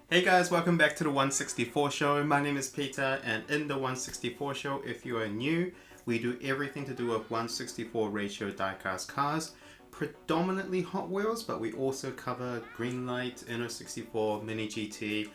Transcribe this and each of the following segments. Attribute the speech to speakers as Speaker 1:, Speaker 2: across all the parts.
Speaker 1: Hey guys, welcome back to the 164 show. My name is Peter, and in the 164 show, if you are new, we do everything to do with 164 ratio diecast cars, predominantly Hot Wheels, but we also cover Greenlight, Inno 64, Mini GT,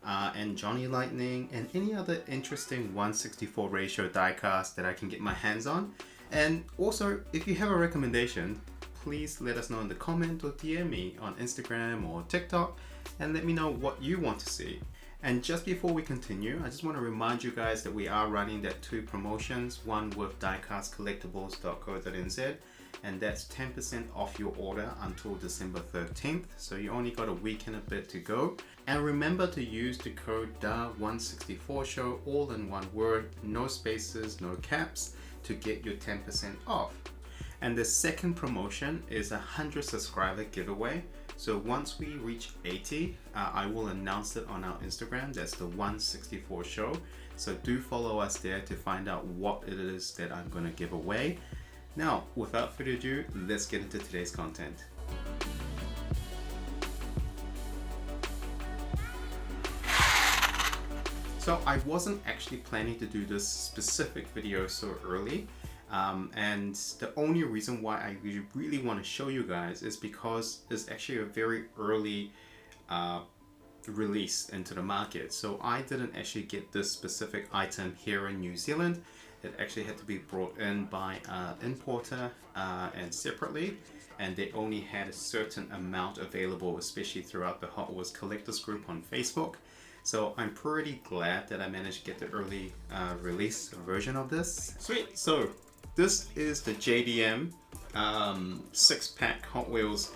Speaker 1: and Johnny Lightning, and any other interesting 164 ratio diecast that I can get my hands on. And also, if you have a recommendation, please let us know in the comment or DM me on Instagram or TikTok and let me know what you want to see. And just before we continue, I just want to remind you guys that we are running that two promotions, one with diecastcollectibles.co.nz, and that's 10% off your order until December 13th. So you only got a week and a bit to go. And remember to use the code DA164SHOW, all in one word, no spaces, no caps, to get your 10% off. And the second promotion is a 100 subscriber giveaway. So once we reach 80, I will announce it on our Instagram. That's the 164 show. So do follow us there to find out what it is that I'm going to give away. Now, without further ado, let's get into today's content. So I wasn't actually planning to do this specific video so early. And the only reason why I really want to show you guys is because it's actually a very early release into the market. So I didn't actually get this specific item here in New Zealand. It actually had to be brought in by an importer and separately, and they only had a certain amount available, especially throughout the Hot Wheels collectors group on Facebook. So I'm pretty glad that I managed to get the early release version of this. Sweet. So this is the JDM 6-pack Hot Wheels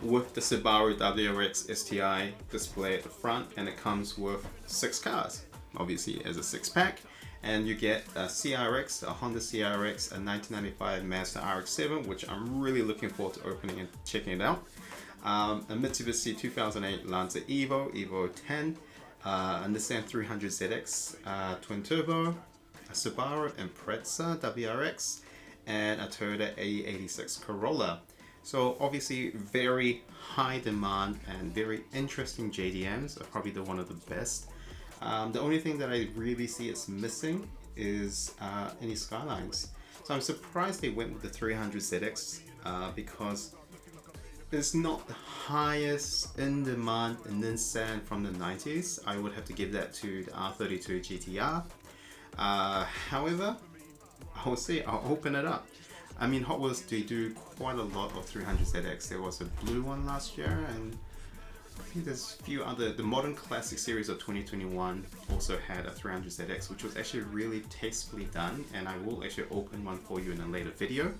Speaker 1: with the Subaru WRX STI display at the front, and it comes with 6 cars, obviously as a 6-pack. And you get a CRX, a Honda CRX, a 1995 Mazda RX7, which I'm really looking forward to opening and checking it out. A Mitsubishi 2008 Lancer Evo 10, a Nissan 300ZX twin turbo, a Subaru Impreza WRX, and a Toyota Ae86 Corolla. So obviously very high demand and very interesting JDMs, are probably one of the best. The only thing that I really see it's missing is any skylines. So I'm surprised they went with the 300ZX because it's not the highest in demand in Nissan from the 90s. I would have to give that to the R32 GTR. However, I would say I'll open it up. I mean, Hot Wheels, they do quite a lot of 300ZX. There was a blue one last year, and I think there's a few other. The Modern Classic series of 2021 also had a 300ZX, which was actually really tastefully done, and I will actually open one for you in a later video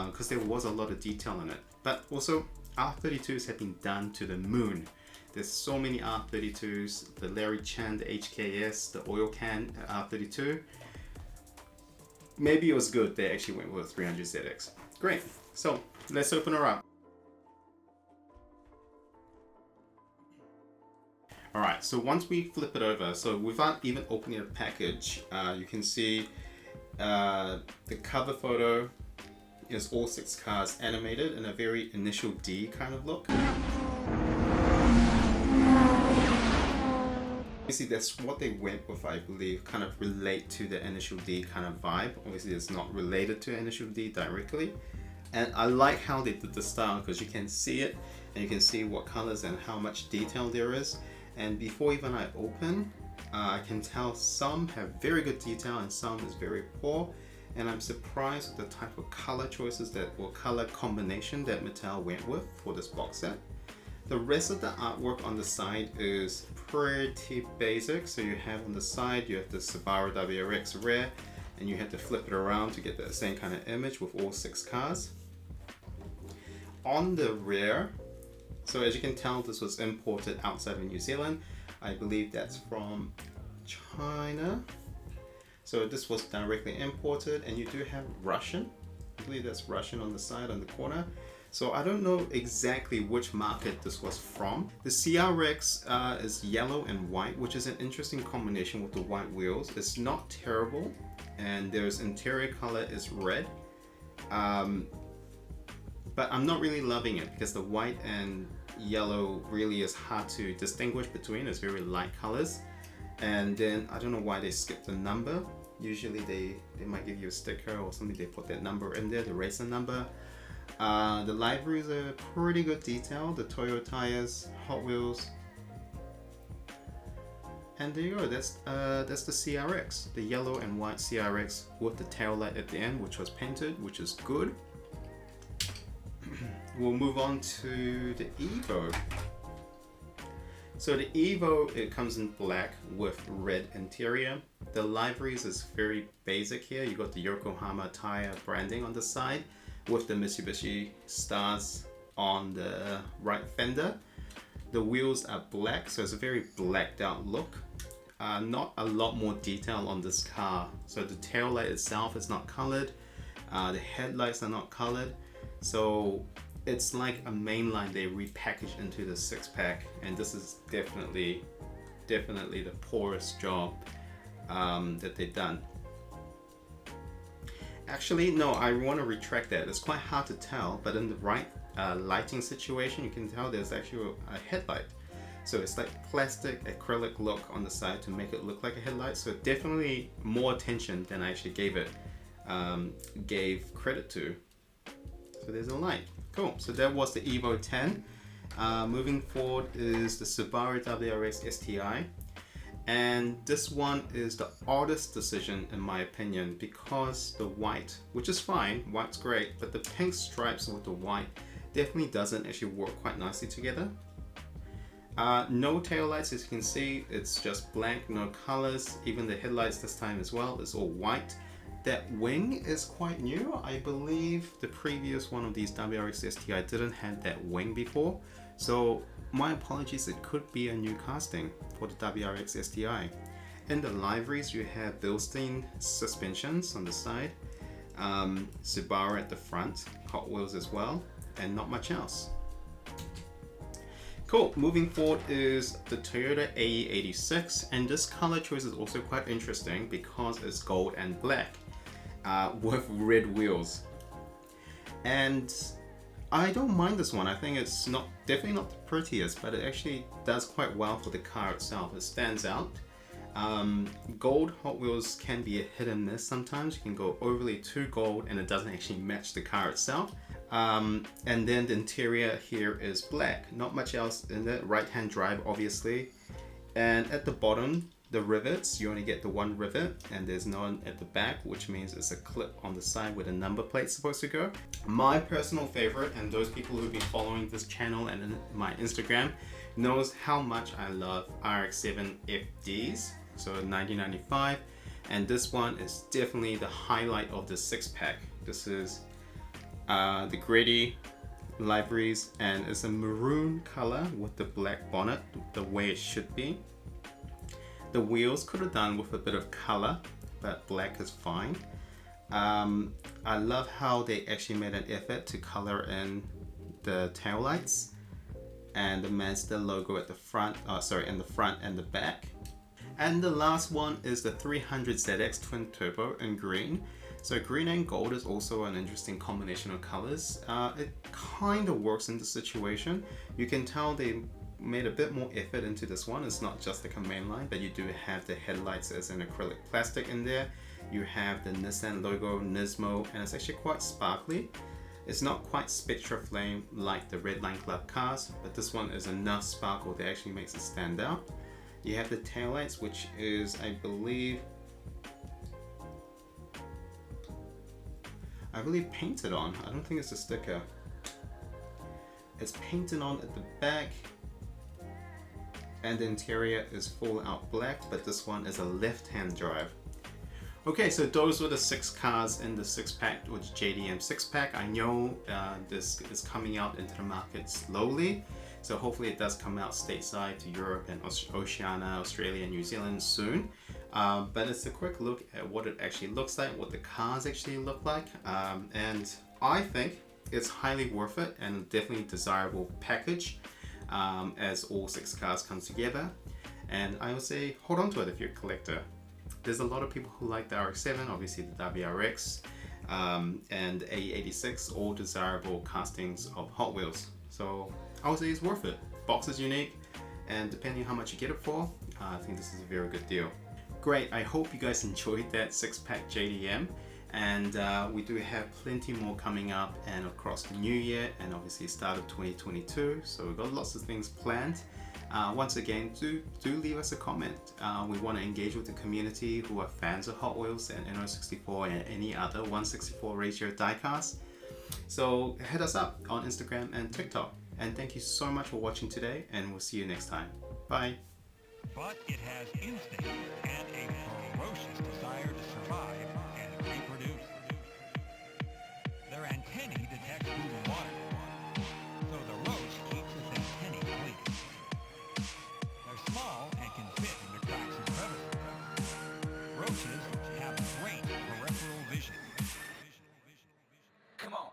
Speaker 1: because there was a lot of detail in it. But also, R32s have been done to the moon. There's so many R32s, the Larry Chen, the HKS, the oil can R32. Maybe it was good they actually went with 300ZX. Great, so let's open her up. Alright, so once we flip it over, so without even opening the package, you can see the cover photo is all 6 cars animated in a very Initial D kind of look. Obviously that's what they went with, I believe, kind of relate to the Initial D kind of vibe. Obviously it's not related to Initial D directly. And I like how they did the style because you can see it and you can see what colors and how much detail there is. And before even I open, I can tell some have very good detail and some is very poor. And I'm surprised with the type of color choices or color combination that Mattel went with for this box set. The rest of the artwork on the side is pretty basic. So you have on the side, you have the Subaru WRX rear, and you have to flip it around to get the same kind of image with all 6 cars. On the rear, so as you can tell, this was imported outside of New Zealand. I believe that's from China. So this was directly imported, and you do have Russian. I believe that's Russian on the side, on the corner. So I don't know exactly which market this was from. The CRX is yellow and white, which is an interesting combination with the white wheels. It's not terrible, and there's interior color is red. But I'm not really loving it because the white and yellow really is hard to distinguish between. It's very light colors. And then I don't know why they skipped the number. Usually they might give you a sticker or something, they put that number in there, the racer number. The liveries are pretty good detail. The Toyo tires, Hot Wheels. And there you go, that's the CRX, the yellow and white CRX with the tail light at the end, which was painted, which is good. We'll move on to the Evo. So the Evo, it comes in black with red interior. The liveries is very basic here. You got the Yokohama tire branding on the side with the Mitsubishi stars on the right fender. The wheels are black, so it's a very blacked out look. Not a lot more detail on this car. So the tail light itself is not colored. The headlights are not colored. So it's like a mainline they repackaged into the six-pack, and this is definitely the poorest job that they've done. Actually, no, I want to retract that. It's quite hard to tell, but in the right lighting situation, you can tell there's actually a headlight. So it's like plastic acrylic look on the side to make it look like a headlight. So definitely more attention than I actually gave credit to. So there's a light. Cool. So that was the Evo 10. Moving forward is the Subaru WRX STI. And this one is the oddest decision in my opinion, because the white, which is fine, white's great, but the pink stripes with the white definitely doesn't actually work quite nicely together. No tail lights, as you can see, it's just blank, no colors. Even the headlights this time as well is all white. That wing is quite new. I believe the previous one of these WRX STI didn't have that wing before. So my apologies, it could be a new casting for the WRX STI. In the liveries, you have Bilstein suspensions on the side, Subaru at the front, Hot Wheels as well, and not much else. Cool, moving forward is the Toyota Ae86, and this color choice is also quite interesting because it's gold and black with red wheels. And I don't mind this one. I think it's definitely not the prettiest, but it actually does quite well for the car itself. It stands out. Gold Hot Wheels can be a hit and miss sometimes. You can go overly too gold and it doesn't actually match the car itself. And then the interior here is black. Not much else in it. Right-hand drive, obviously. And at the bottom, the rivets, you only get the one rivet, and there's none at the back, which means it's a clip on the side where the number plate's supposed to go. My personal favorite, and those people who've been following this channel and my Instagram knows how much I love RX7 FDs, so 1995, and this one is definitely the highlight of the six-pack. This is the Grady liveries, and it's a maroon color with the black bonnet, the way it should be. The wheels could have done with a bit of color, but black is fine. I love how they actually made an effort to color in the taillights and the Mazda logo at the front, in the front and the back. And the last one is the 300ZX twin turbo in green. So green and gold is also an interesting combination of colors. It kind of works in the situation. You can tell they made a bit more effort into this one. It's not just like a main line, but you do have the headlights as an acrylic plastic in there. You have the Nissan logo, Nismo, and it's actually quite sparkly. It's not quite Spectra Flame like the Redline Club cars, but this one is enough sparkle that actually makes it stand out. You have the taillights, which is, I believe painted on. I don't think it's a sticker. It's painted on at the back, and the interior is full out black, but this one is a left-hand drive. Okay, so those were the 6 cars in the 6-pack, which JDM 6-pack. I know this is coming out into the market slowly, so hopefully it does come out stateside to Europe and Oceania, Australia, and New Zealand soon. But it's a quick look at what it actually looks like, what the cars actually look like, and I think it's highly worth it and definitely desirable package as all 6 cars come together. And I would say hold on to it if you're a collector. There's a lot of people who like the RX7, obviously the WRX, and Ae86, all desirable castings of Hot Wheels. So I would say it's worth it. Box is unique, and depending on how much you get it for, I think this is a very good deal. Great, I hope you guys enjoyed that 6-pack JDM, and we do have plenty more coming up and across the new year and obviously start of 2022, so we've got lots of things planned. Once again, do leave us a comment. We want to engage with the community who are fans of Hot Wheels and NR64 and any other 1/64 ratio diecast. So hit us up on Instagram and TikTok. And thank you so much for watching today, and we'll see you next time. Bye.
Speaker 2: But it has instinct and a ferocious desire to survive and reproduce. Their antennae detect food and water, so the roach keeps its antennae clean. They're small and can fit into cracks and crevices. Roaches have great peripheral vision. Come on.